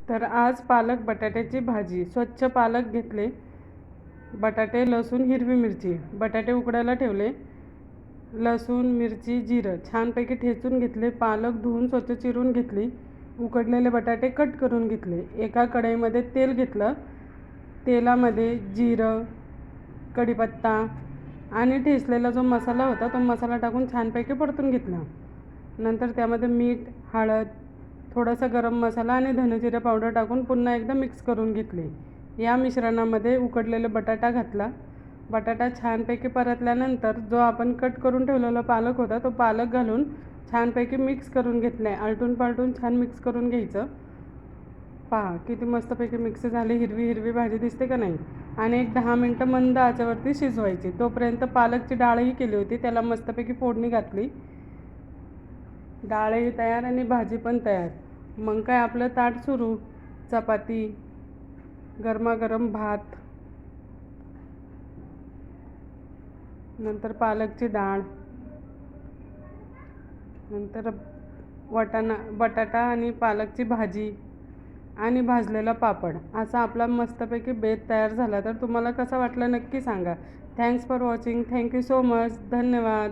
तर आज पालक बटाट्याची भाजी. स्वच्छ पालक घेतले, बटाटे, लसूण, हिरवी मिरची. बटाटे उकडायला ठेवले, लसूण, मिरची, जिरं छानपैकी ठेचून घेतले. पालक धुवून स्वच्छ चिरून घेतली. उकडलेले बटाटे कट करून घेतले. एका कढईमध्ये तेल घेतलं. तेलामध्ये जिरं, कढीपत्ता आणि ठेचलेला जो मसाला होता तो मसाला टाकून छानपैकी परतून घेतला. नंतर त्यामध्ये मीठ, हळद, थोडासा गरम मसाला आणि धने-जिरे पावडर टाकून पुन्हा एकदा मिक्स करून घेतले. या मिश्रणामध्ये उकडलेला बटाटा घातला. बटाटा छानपैकी परतल्यानंतर जो आपण कट करून ठेवलेला पालक होता तो पालक घालून छानपैकी मिक्स करून घेतला आहे. आलटून पालटून छान मिक्स करून घ्यायचं. पहा किती मस्तपैकी मिक्स झाली. हिरवी हिरवी भाजी दिसते का नाही. आणि एक 10 मिनटं मंद आचेवरती शिजवायची. तोपर्यंत पालकची डाळही केली होती, त्याला मस्तपैकी फोडणी घातली. डाळही तयार आणि भाजी पण तयार. मग काय आपलं ताट सुरू. चपाती, गरमागरम भात, नंतर पालकची डाळ, नंतर बटाटा आणि पालकची भाजी आणि भाजलेला पापड. असा आपला मस्तपैकी बेत तयार झाला. तर तुम्हाला कसं वाटलं नक्की सांगा. Thanks for watching. Thank you so much. धन्यवाद.